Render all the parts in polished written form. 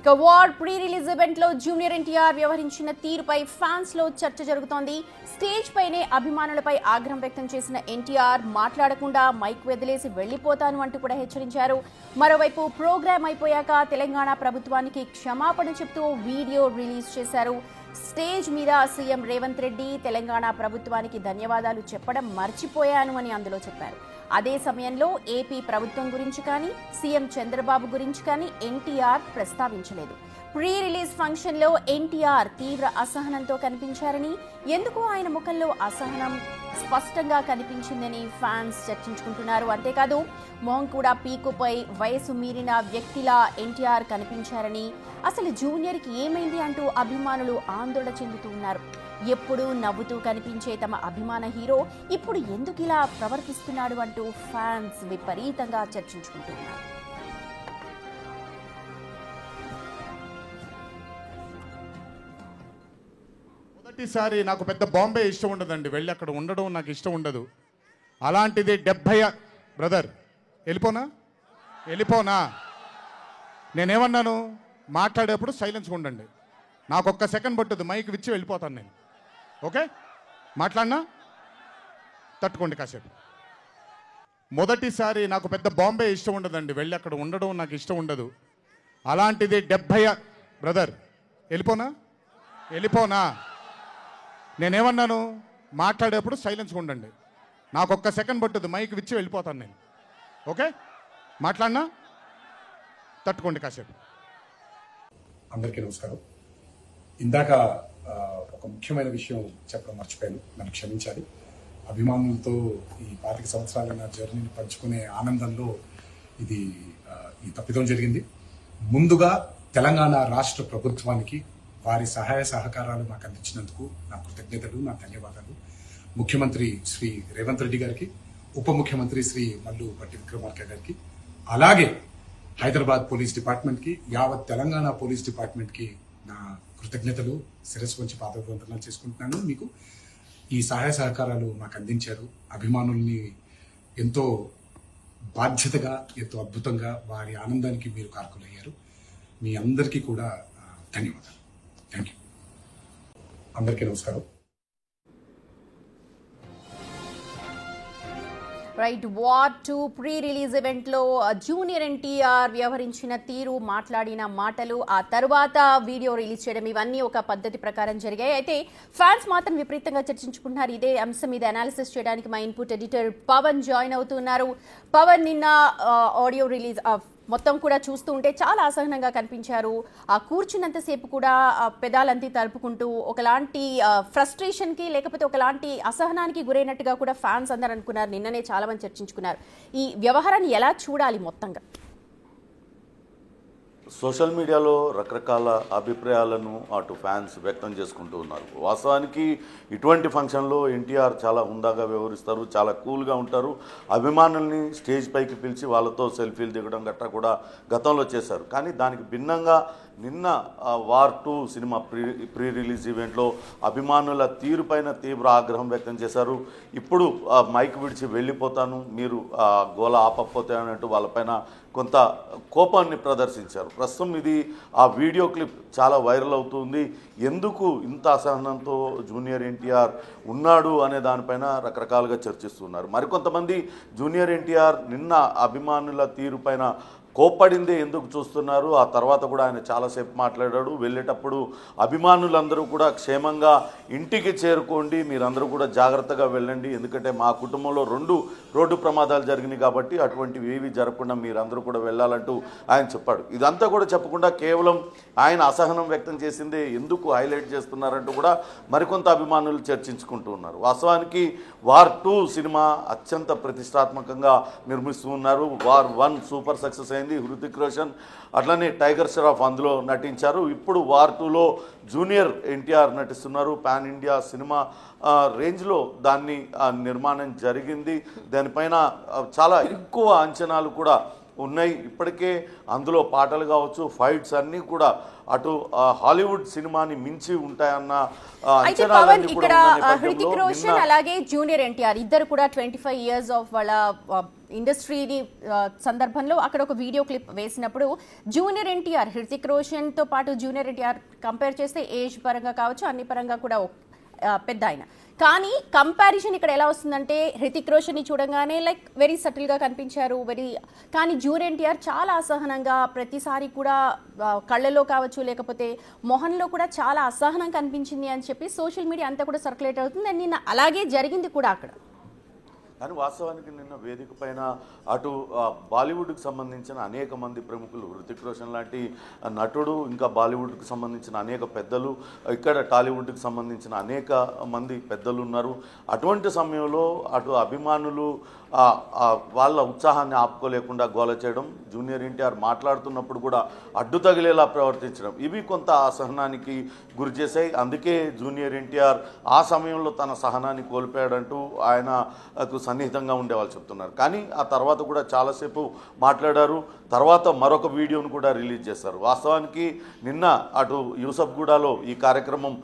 ఇక war pre release event లో junior NTR వ్యవహరించిన తీరుపై ఫ్యాన్స్ లో చర్చ జరుగుతోంది. స్టేజ్ పైనే అభిమానులపై ఆగ్రహం వ్యక్తం చేసిన ఎన్టీఆర్ మాట్లాడకుండా మైక్ వదిలేసి వెళ్లిపోతాను అంటూ కూడా హెచ్చరించారు. మరోవైపు ప్రోగ్రాం అయిపోయాక తెలంగాణ ప్రభుత్వానికి క్షమాపణ చెప్తూ వీడియో రిలీజ్ చేశారు. స్టేజ్ మీద సీఎం రేవంత్ రెడ్డి తెలంగాణ ప్రభుత్వానికి ధన్యవాదాలు చెప్పడం మర్చిపోయాను అని అందులో చెప్పారు. అదే సమయంలో ఏపీ ప్రభుత్వం గురించి కానీ సీఎం చంద్రబాబు గురించి కానీ ఎన్టీఆర్ ప్రస్తావించలేదు. ప్రీ రిలీజ్ ఫంక్షన్ లో ఎన్టీఆర్ తీవ్ర అసహనంతో కనిపించారని, ఎందుకు ఆయన ముఖంలో అసహనం స్పష్టంగా కనిపించిందని ఫ్యాన్స్ చర్చించుకుంటున్నారు. అంతేకాదు మొహం కూడా పీకుపై వయసు మీరిన వ్యక్తిలా ఎన్టీఆర్ కనిపించారని, అసలు జూనియర్ కి ఏమైంది అంటూ అభిమానులు ఆందోళన చెందుతున్నారు. ఎప్పుడూ నవ్వుతూ కనిపించే తమ అభిమాన హీరో ఇప్పుడు ఎందుకు ఇలా ప్రవర్తిస్తున్నాడు అంటూ ఫ్యాన్స్ విపరీతంగా చర్చించుకుంటున్నారు. మొదటిసారి నాకు పెద్ద బాంబే ఇష్టం ఉండదండి, వెళ్ళి అక్కడ ఉండడం నాకు ఇష్టం ఉండదు. అలాంటిది 70 బ్రదర్ వెళ్ళిపోనా నేనేమన్నాను, మాట్లాడేప్పుడు సైలెన్స్గా ఉండండి. నాకు ఒక్క సెకండ్ పట్టుద్ది, మైక్ విచ్చి వెళ్ళిపోతాను నేను. ఓకే, మాట్లాడినా తట్టుకోండి కాసేపు. మొదటిసారి నాకు పెద్ద బాంబే ఇష్టం ఉండదండి, వెళ్ళి అక్కడ ఉండడం నాకు ఇష్టం ఉండదు. అలాంటిది 70 బ్రదర్ వెళ్ళిపోనా నేనేమన్నాను, మాట్లాడేప్పుడు సైలెన్స్గా ఉండండి. నాకు ఒక్క సెకండ్ పట్టుద్ది, మైక్ విచ్చి వెళ్ళిపోతాను నేను. ఓకే, మాట్లాడినా తట్టుకోండి కాసేపు. అందరికీ నమస్కారం. ఇందాక ఒక ముఖ్యమైన విషయం చెప్పడం మర్చిపోయాను, నన్ను క్షమించాలి. అభిమానులతో ఈ 25 సంవత్సరాల నా జర్నీని పంచుకునే ఆనందంలో ఈ తప్పిదం జరిగింది. ముందుగా తెలంగాణ రాష్ట్ర ప్రభుత్వానికి వారి సహాయ సహకారాలు నాకు అందించినందుకు నా కృతజ్ఞతలు, నా ధన్యవాదాలు. ముఖ్యమంత్రి శ్రీ రేవంత్ రెడ్డి గారికి, ఉప ముఖ్యమంత్రి శ్రీ మల్లు భట్టి విక్రమార్క గారికి, అలాగే హైదరాబాద్ పోలీస్ డిపార్ట్మెంట్కి, యావత్ తెలంగాణ పోలీస్ డిపార్ట్మెంట్కి నా కృతజ్ఞతలు శిరస్సు వంచి పాదాభివందనాలు చేసుకుంటున్నాను. మీకు ఈ సహాయ సహకారాలు నాకు అందించారు. అభిమానుల్ని ఎంతో బాధ్యతగా, ఎంతో అద్భుతంగా వారి ఆనందానికి మీరు కారకులయ్యారు. మీ అందరికీ కూడా ధన్యవాదాలు. Thank you. అందరికీ నమస్కారం. Right, war 2 pre release event లో జూనియర్ ఎన్టీఆర్ వ్యవహరించిన తీరు, మాట్లాడిన మాటలు, ఆ తర్వాత వీడియో రిలీజ్ చేయడం, ఇవన్నీ ఒక పద్ధతి ప్రకారం జరిగాయి. అయితే ఫ్యాన్స్ మాత్రం విపరీతంగా చర్చించుకుంటున్నారు. ఇదే అంశం మీద అనాలిసిస్ చేయడానికి మా ఇన్పుట్ ఎడిటర్ పవన్ జాయిన్ అవుతున్నారు. పవన్, నిన్న ఆడియో రిలీజ్ మొత్తం కూడా చూస్తూ ఉంటే చాలా అసహనంగా కనిపించారు. ఆ కూర్చున్నంతసేపు కూడా పెదాలంతి తలుపుకుంటూ ఒకలాంటి ఫ్రస్ట్రేషన్కి లేకపోతే ఒకలాంటి అసహనానికి గురైనట్టుగా కూడా ఫ్యాన్స్ అందరూ అనుకున్నారు. నిన్ననే చాలా మంది చర్చించుకున్నారు. ఈ వ్యవహారాన్ని ఎలా చూడాలి మొత్తంగా? సోషల్ మీడియాలో రకరకాల అభిప్రాయాలను అటు ఫ్యాన్స్ వ్యక్తం చేసుకుంటూ ఉన్నారు. వాస్తవానికి ఇటువంటి ఫంక్షన్లో ఎన్టీఆర్ చాలా హుందాగా వ్యవహరిస్తారు, చాలా కూల్గా ఉంటారు. అభిమానుల్ని స్టేజ్ పైకి పిలిచి వాళ్ళతో సెల్ఫీలు దిగడం గట్రా కూడా గతంలో చేశారు. కానీ దానికి భిన్నంగా నిన్న వార్ 2 సినిమా ప్రీ రిలీజ్ ఈవెంట్లో అభిమానుల తీరుపైన తీవ్ర ఆగ్రహం వ్యక్తం చేశారు. ఇప్పుడు మైక్ విడిచి వెళ్ళిపోతాను, మీరు గోల ఆపకపోతే అన్నట్టు వాళ్ళపైన కొంత కోపాన్ని ప్రదర్శించారు. ప్రస్తుతం ఆ వీడియో క్లిప్ చాలా వైరల్ అవుతుంది. ఎందుకు ఇంత అసహనంతో జూనియర్ ఎన్టీఆర్ ఉన్నాడు అనే దానిపైన రకరకాలుగా చర్చిస్తున్నారు. మరికొంతమంది జూనియర్ ఎన్టీఆర్ నిన్న అభిమానుల తీరుపైన కోప్పడిందే ఎందుకు చూస్తున్నారు, ఆ తర్వాత కూడా ఆయన చాలాసేపు మాట్లాడాడు. వెళ్ళేటప్పుడు అభిమానులందరూ కూడా క్షేమంగా ఇంటికి చేరుకోండి, మీరందరూ కూడా జాగ్రత్తగా వెళ్ళండి, ఎందుకంటే మా కుటుంబంలో 2 రోడ్డు ప్రమాదాలు జరిగినాయి కాబట్టి అటువంటివి ఏవి జరగకుండా మీరందరూ కూడా వెళ్ళాలంటూ ఆయన చెప్పాడు. ఇదంతా కూడా చెప్పకుండా కేవలం ఆయన అసహనం వ్యక్తం చేసిందే ఎందుకు హైలైట్ చేస్తున్నారంటూ కూడా మరికొంత అభిమానులు చర్చించుకుంటూ ఉన్నారు. వాస్తవానికి వార్ 2 సినిమా అత్యంత ప్రతిష్టాత్మకంగా నిర్మిస్తూ ఉన్నారు. వార్ 1 సూపర్ సక్సెస్ అయింది. హృతిక్ రోషన్ అట్లనే టైగర్ ష్రాఫ్ అందులో నటించారు. ఇప్పుడు వార్ 2లో జూనియర్ ఎన్టీఆర్ నటిస్తున్నారు. పాన్ ఇండియా సినిమా రేంజ్లో దాన్ని నిర్మాణం జరిగింది. దానిపైన చాలా ఎక్కువ అంచనాలు కూడా ఉన్నాయి. ఇప్పటికే అందులో పాటలు కావచ్చు, ఫైట్స్ అన్నీ కూడా అటు హాలీవుడ్ సినిమాని మించి ఉంటాయన్న అయితే పవన్ ఇక్కడ హృతిక్ రోషన్ అలాగే జూనియర్ ఎన్టీఆర్ ఇద్దరు కూడా 25 years ఆఫ్ వాళ్ళ ఇండస్ట్రీని సందర్భంలో అక్కడ ఒక వీడియో క్లిప్ వేసినప్పుడు జూనియర్ ఎన్టీఆర్ హృతిక్ రోషన్ తో పాటు జూనియర్ ఎన్టీఆర్ కంపేర్ చేస్తే ఏజ్ పరంగా కావచ్చు అన్ని పరంగా కూడా పెద్ద ఆయన. కానీ కంపారిజన్ ఇక్కడ ఎలా వస్తుందంటే హృతిక్ రోషన్ని చూడగానే లైక్ వెరీ సటిల్గా కనిపించారు, కానీ జూనియర్ ఎన్టీఆర్ చాలా అసహనంగా ప్రతిసారి కూడా కళ్ళలో కావచ్చు లేకపోతే మొహంలో కూడా చాలా అసహనం కనిపించింది అని చెప్పి సోషల్ మీడియా అంతా కూడా సర్క్యులేట్ అవుతుంది. అండ్ నిన్న అలాగే జరిగింది కూడా అక్కడ. కానీ వాస్తవానికి నిన్న వేదిక పైన అటు బాలీవుడ్కి సంబంధించిన అనేక మంది ప్రముఖులు, హృతిక్ రోషన్ లాంటి నటుడు, ఇంకా బాలీవుడ్కి సంబంధించిన అనేక పెద్దలు, ఇక్కడ టాలీవుడ్కి సంబంధించిన అనేక మంది పెద్దలు ఉన్నారు. అటువంటి సమయంలో అటు అభిమానులు వాళ్ళ ఉత్సాహాన్ని ఆపుకోలేకుండా గోల చేయడం, జూనియర్ ఎన్టీఆర్ మాట్లాడుతున్నప్పుడు కూడా అడ్డు తగిలేలా ప్రవర్తించడం, ఇవి కొంత అసహనానికి గురి చేశాయి. అందుకే జూనియర్ ఎన్టీఆర్ ఆ సమయంలో తన సహనాన్ని కోల్పోయాడంటూ ఆయనకు సన్నిహితంగా ఉండేవాళ్ళు చెప్తున్నారు. కానీ ఆ తర్వాత కూడా చాలాసేపు మాట్లాడారు. తర్వాత మరొక వీడియోను కూడా రిలీజ్ చేశారు. వాస్తవానికి నిన్న అటు యూసఫ్గూడలో ఈ కార్యక్రమం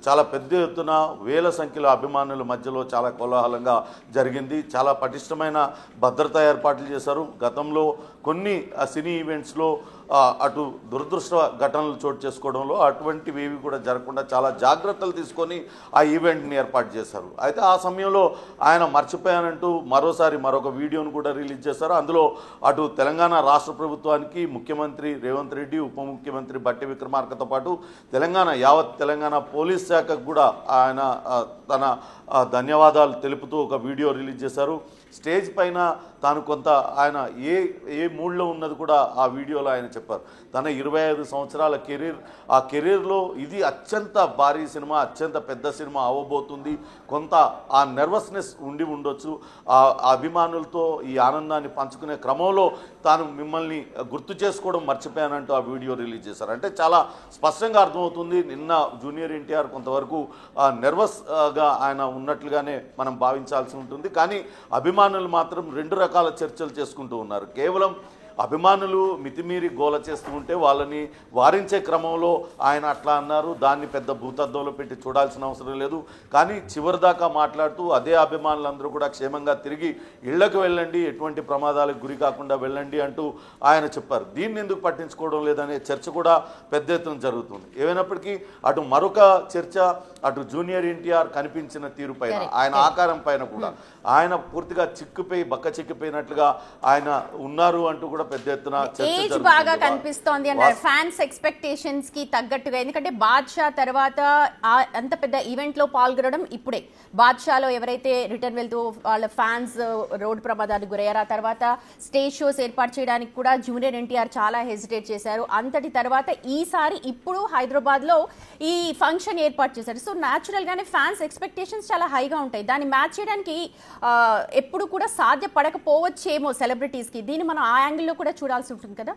చాలా పెద్ద ఎత్తున వేల సంఖ్యలో అభిమానుల మధ్యలో చాలా కోలాహలంగా జరిగింది. చాలా పటిష్టమైన భద్రతా ఏర్పాట్లు చేశారు. గతంలో కొన్ని సినీ ఈవెంట్స్లో అటు దురదృష్ట ఘటనలు చోటు చేసుకోవడంలో అటువంటివి ఏవి కూడా జరగకుండా చాలా జాగ్రత్తలు తీసుకొని ఆ ఈవెంట్ని ఏర్పాటు చేశారు. అయితే ఆ సమయంలో ఆయన మర్చిపోయానంటూ మరొక వీడియోను కూడా రిలీజ్ చేశారు. అందులో అటు తెలంగాణ రాష్ట్ర ప్రభుత్వానికి ముఖ్యమంత్రి రేవంత్ రెడ్డి, ఉప ముఖ్యమంత్రి బట్టి విక్రమార్కతో పాటు యావత్ తెలంగాణ పోలీస్ శాఖకు కూడా ఆయన తన ధన్యవాదాలు తెలుపుతూ ఒక వీడియో రిలీజ్ చేశారు. స్టేజ్ పైన తాను కొంత ఆయన ఏ మూడ్లో ఉన్నది కూడా ఆ వీడియోలో ఆయన చెప్పారు. తన 25 సంవత్సరాల కెరీర్, ఆ కెరీర్లో ఇది అత్యంత భారీ సినిమా, అత్యంత పెద్ద సినిమా అవ్వబోతుంది. కొంత ఆ నర్వస్నెస్ ఉండొచ్చు. ఆ అభిమానులతో ఈ ఆనందాన్ని పంచుకునే క్రమంలో తాను మిమ్మల్ని గుర్తు చేసుకోవడం మర్చిపోయానంటూ ఆ వీడియో రిలీజ్ చేశారు. అంటే చాలా స్పష్టంగా అర్థమవుతుంది నిన్న జూనియర్ ఎన్టీఆర్ కొంతవరకు నర్వస్గా ఆయన ఉన్నట్లుగానే మనం భావించాల్సి ఉంటుంది. కానీ అభిమానులు మాత్రం 2 రకాల చర్చలు చేసుకుంటూ ఉన్నారు. కేవలం అభిమానులు మితిమీరి గోల చేస్తూ ఉంటే వాళ్ళని వారించే క్రమంలో ఆయన అట్లా అన్నారు, దాన్ని పెద్ద భూతద్దంలో పెట్టి చూడాల్సిన అవసరం లేదు. కానీ చివరిదాకా మాట్లాడుతూ అదే అభిమానులందరూ కూడా క్షేమంగా తిరిగి ఇళ్లకు వెళ్ళండి, ఎటువంటి ప్రమాదాలకు గురి కాకుండా వెళ్ళండి అంటూ ఆయన చెప్పారు. దీన్ని ఎందుకు పట్టించుకోవడం లేదనే చర్చ కూడా పెద్ద ఎత్తున జరుగుతుంది. ఏమైనప్పటికీ అటు మరొక చర్చ అటు జూనియర్ ఎన్టీఆర్ కనిపించిన తీరు పైన, ఆయన ఆకారం పైన కూడా ఆయన పూర్తిగా బక్క చిక్కిపోయినట్లుగా ఆయన ఉన్నారు అంటూ కూడా పెద్ద ఎత్తున ఏజ్ బాగా కనిపిస్తోంది అన్నారు ఫ్యాన్స్ ఎక్స్పెక్టేషన్స్ కి తగ్గట్టుగా. ఎందుకంటే బాద్షా తర్వాత అంత పెద్ద ఈవెంట్ లో పాల్గొనడం ఇప్పుడే. బాద్షాలో ఎవరైతే రిటర్న్ వెళ్తూ వాళ్ళ ఫ్యాన్స్ రోడ్డు ప్రమాదానికి గురయ్యారు, ఆ తర్వాత స్టేజ్ షోస్ ఏర్పాటు చేయడానికి కూడా జూనియర్ ఎన్టీఆర్ చాలా హెసిటేట్ చేశారు. అంతటి తర్వాత ఈసారి ఇప్పుడు హైదరాబాద్ లో ఈ ఫంక్షన్ ఏర్పాటు చేశారు. సో న్యాచురల్ గానే ఫ్యాన్స్ ఎక్స్పెక్టేషన్స్ చాలా హైగా ఉంటాయి. దాన్ని మ్యాచ్ చేయడానికి ఎప్పుడు కూడా సాధ్యపడకపోవచ్చేమో సెలబ్రిటీస్ కి. దీన్ని మనం ఆ యాంగిల్లో కూడా చూడాల్సి ఉంటుంది కదా.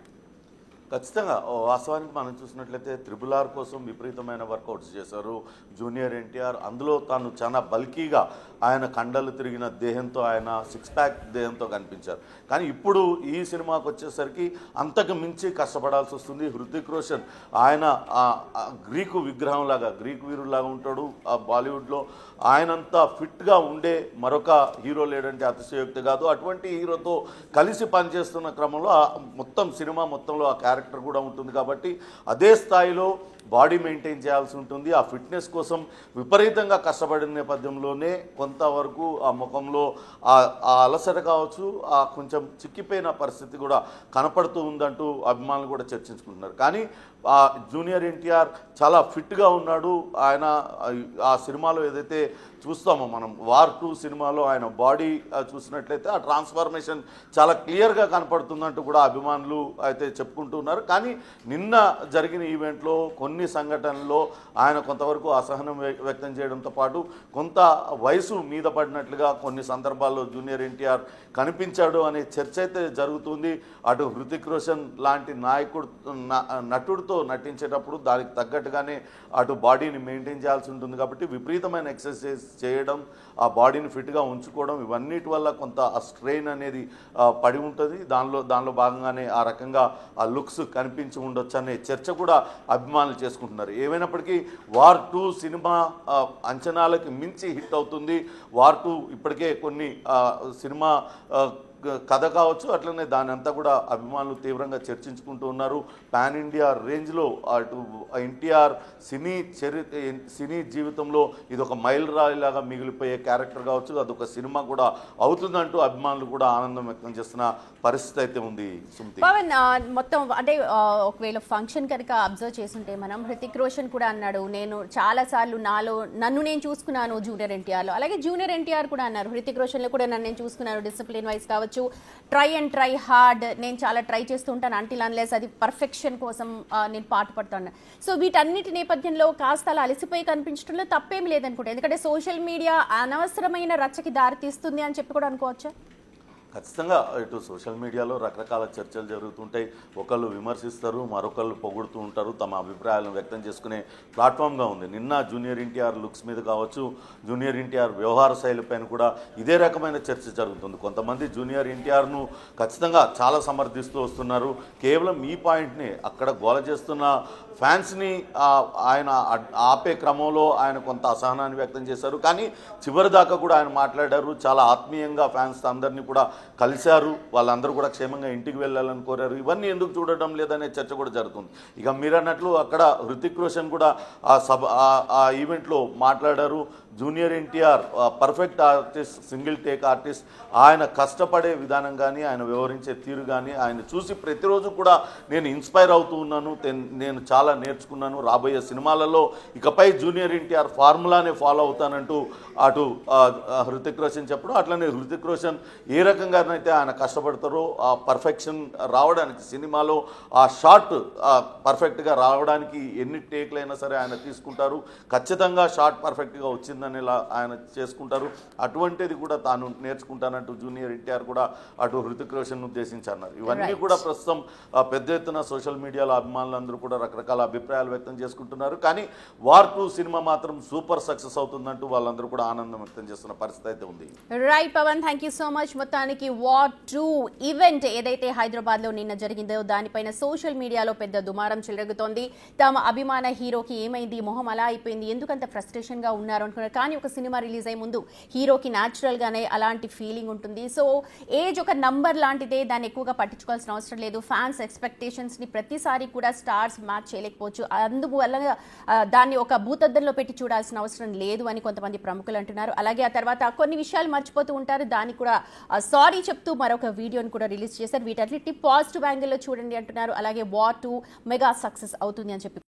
ఖచ్చితంగా వాస్తవానికి మనం చూసినట్లయితే RRR కోసం విపరీతమైన వర్కౌట్స్ చేశారు జూనియర్ ఎన్టీఆర్. అందులో తాను చాలా బల్కీగా ఆయన కండలు తిరిగిన దేహంతో, ఆయన 6 pack దేహంతో కనిపించారు. కానీ ఇప్పుడు ఈ సినిమాకి వచ్చేసరికి అంతకు మించి కష్టపడాల్సి వస్తుంది. హృతిక్ రోషన్ ఆయన గ్రీకు విగ్రహంలాగా, గ్రీకు వీరులాగా ఉంటాడు ఆ బాలీవుడ్లో. ఆయనంతా ఫిట్గా ఉండే మరొక హీరో లేడంటే అతిశయోక్తి కాదు. అటువంటి హీరోతో కలిసి పనిచేస్తున్న క్రమంలో మొత్తం సినిమా మొత్తంలో ఆ క్యారెక్టర్ కూడా ఉంటుంది. కాబట్టి అదే స్థాయిలో బాడీ మెయింటైన్ చేయాల్సి ఉంటుంది. ఆ ఫిట్నెస్ కోసం విపరీతంగా కష్టపడిన నేపథ్యంలోనే కొంతవరకు ఆ ముఖంలో ఆ అలసట కావచ్చు, ఆ కొంచెం చిక్కిపోయిన పరిస్థితి కూడా కనపడుతూ ఉందంటూ అభిమానులు కూడా చర్చించుకుంటున్నారు. కానీ జూనియర్ ఎన్టీఆర్ చాలా ఫిట్గా ఉన్నాడు. ఆయన ఆ సినిమాలో ఏదైతే చూస్తామో మనం వార్ 2 సినిమాలో ఆయన బాడీ చూసినట్లయితే ఆ ట్రాన్స్ఫర్మేషన్ చాలా క్లియర్గా కనపడుతుందంటూ కూడా అభిమానులు అయితే చెప్పుకుంటూ ఉన్నారు. కానీ నిన్న జరిగిన ఈవెంట్లో కొన్ని సంఘటనల్లో ఆయన కొంతవరకు అసహనం వ్యక్తం చేయడంతో పాటు కొంత వయసు మీద పడినట్లుగా కొన్ని సందర్భాల్లో జూనియర్ ఎన్టీఆర్ కనిపించాడు అనే చర్చ అయితే జరుగుతుంది. అటు హృతిక్ రోషన్ లాంటి నటుడితో నటించేటప్పుడు దానికి తగ్గట్టుగానే అటు బాడీని మెయింటైన్ చేయాల్సి ఉంటుంది కాబట్టి విపరీతమైన ఎక్సర్సైజ్ చేయడం, ఆ బాడీని ఫిట్గా ఉంచుకోవడం, ఇవన్నిటి వల్ల కొంత ఆ స్ట్రెయిన్ అనేది పడి ఉంటుంది. దానిలో భాగంగానే ఆ రకంగా ఆ లుక్స్ కనిపించి ఉండొచ్చు అనే చర్చ కూడా అభిమానులు చేసుకుంటున్నారు. ఏమైనప్పటికీ వార్ 2 సినిమా అంచనాలకి మించి హిట్ అవుతుంది. వార్ 2 ఇప్పటికే కొన్ని సినిమా కథ కావచ్చు, అట్లనే దాని అంతా కూడా అభిమానులు తీవ్రంగా చర్చించుకుంటూ ఉన్నారు. పాన్ ఇండియా రేంజ్లో అటు ఎన్టీఆర్ సినీ జీవితంలో ఇది ఒక మైల్ రాయిలాగా మిగిలిపోయే క్యారెక్టర్ కావచ్చు, అదొక సినిమా కూడా అవుతుందంటూ అభిమానులు కూడా ఆనందం వ్యక్తం చేస్తున్న పరిస్థితి అయితే ఉంది. సుమతి పవన్, మొత్తం అంటే ఒకవేళ ఫంక్షన్ కనుక అబ్జర్వ్ చేస్తుంటే మనం హృతిక్ రోషన్ కూడా అన్నాడు, నేను చాలా సార్లు నన్ను నేను చూసుకున్నాను జూనియర్ ఎన్టీఆర్లో. అలాగే జూనియర్ ఎన్టీఆర్ కూడా అన్నారు, హృతిక్ రోషన్లో కూడా నన్ను నేను చూసుకున్నాను, డిసిప్లిన్ వైజ్ కావచ్చు, ట్రై హార్డ్, నేను చాలా ట్రై చేస్తూ ఉంటాను, అంటిల్ అన్లెస్ అది పర్ఫెక్షన్ కోసం నేను పాటుపడుతున్నాను. సో వీటన్నిటి నేపథ్యంలో కాస్త అలా అలసిపోయి కనిపించడంలో తప్పేమి లేదనుకుంటా, ఎందుకంటే సోషల్ మీడియా అనవసరమైన రచ్చకి దారితీస్తుంది అని చెప్పి కూడా అనుకోవచ్చా? ఖచ్చితంగా ఇటు సోషల్ మీడియాలో రకరకాల చర్చలు జరుగుతుంటాయి. ఒకళ్ళు విమర్శిస్తారు, మరొకళ్ళు పొగుడుతూ ఉంటారు. తమ అభిప్రాయాలను వ్యక్తం చేసుకునే ప్లాట్ఫామ్గా ఉంది. నిన్న జూనియర్ ఎన్టీఆర్ లుక్స్ మీద కావచ్చు, జూనియర్ ఎన్టీఆర్ వ్యవహార శైలిపైన కూడా ఇదే రకమైన చర్చ జరుగుతుంది. కొంతమంది జూనియర్ ఎన్టీఆర్ను ఖచ్చితంగా చాలా సమర్థిస్తూ వస్తున్నారు. కేవలం ఈ పాయింట్ని అక్కడ గోల చేస్తున్న ఫ్యాన్స్ని ఆయన ఆపే క్రమంలో ఆయన కొంత అసహనాన్ని వ్యక్తం చేశారు. కానీ చివరి దాకా కూడా ఆయన మాట్లాడారు. చాలా ఆత్మీయంగా ఫ్యాన్స్ అందరినీ కూడా కలిశారు. వాళ్ళందరూ కూడా క్షేమంగా ఇంటికి వెళ్ళాలని కోరారు. ఇవన్నీ ఎందుకు చూడడం లేదనే చర్చ కూడా జరుగుతుంది. ఇక మీరు అన్నట్లు అక్కడ హృతిక్ రోషన్ కూడా ఆ ఈవెంట్లో మాట్లాడారు. Junior NTR perfect artist, single take artist. ఆయన కష్టపడే విధానం కానీ, ఆయన వ్యవహరించే తీరు కానీ, ఆయన చూసి ప్రతిరోజు కూడా నేను ఇన్స్పైర్ అవుతూ ఉన్నాను, నేను చాలా నేర్చుకున్నాను. రాబోయే సినిమాలలో ఇకపై జూనియర్ ఎన్టీఆర్ ఫార్ములానే ఫాలో అవుతానంటూ అటు హృతిక్ రోషన్ చెప్పడం, అట్లనే హృతిక్ రోషన్ ఏ రకంగానైతే ఆయన కష్టపడతారో ఆ పర్ఫెక్షన్ రావడానికి, సినిమాలో ఆ షాట్ పర్ఫెక్ట్గా రావడానికి ఎన్ని టేక్లైనా సరే ఆయన తీసుకుంటారు. ఖచ్చితంగా షాట్ పర్ఫెక్ట్గా వచ్చిందని ఆయన చేసుకుంటారు. అటువంటిది కూడా తాను నేర్చుకుంటానంటూ జూనియర్ ఎన్టీఆర్ కూడా అటు హృతిక్ రోషన్ ఉద్దేశించి అన్నారు. ఇవన్నీ కూడా ప్రస్తుతం పెద్ద ఎత్తున సోషల్ మీడియాలో అభిమానులందరూ కూడా రకరకాల అభిప్రాయాలు వ్యక్తం చేసుకుంటున్నారు. కానీ వార్ 2 సినిమా మాత్రం సూపర్ సక్సెస్ అవుతుందంటూ వాళ్ళందరూ కూడా ఆనందం వ్యక్తం చేస్తున్న పరిస్థితి అయితే ఉంది. Right Pavan, thank you so much. మొత్తానికి వార్ 2 ఈవెంట్ ఏదైతే హైదరాబాద్ లో నిన్న జరిగిందో దానిపైన సోషల్ మీడియాలో పెద్ద దుమారం చెలరేగుతోంది. తమ అభిమాన హీరోకి ఏమైంది, మొహం అలా అయిపోయింది, ఎందుకంత ఫ్రస్ట్రేషన్ గా ఉన్నారు అనుకున్నారు. కానీ ఒక సినిమా రిలీజ్ అయ్యే ముందు హీరోకి న్యాచురల్ గానే అలాంటి ఫీలింగ్ ఉంటుంది. సో ఏజ్ ఒక నంబర్ లాంటిదే, దాన్ని ఎక్కువగా పట్టించుకోవాల్సిన అవసరం లేదు. ఫ్యాన్స్ ఎక్స్పెక్టేషన్స్ ని ప్రతిసారి కూడా స్టార్స్ మ్యాచ్ చేయలేకపోవచ్చు, అందువల్ల దాన్ని ఒక భూతద్దంలో పెట్టి చూడాల్సిన అవసరం లేదు అని కొంతమంది ప్రముఖులు అంటున్నారు. అలాగే ఆ తర్వాత కొన్ని విషయాలు మర్చిపోతూ ఉంటారు, దానికి కూడా సారీ చెప్తూ మరొక వీడియోని కూడా రిలీజ్ చేశారు. వీటన్నిటి పాజిటివ్ యాంగిల్లో చూడండి అంటున్నారు. అలాగే వార్ 2 మెగా సక్సెస్ అవుతుంది అని చెప్పి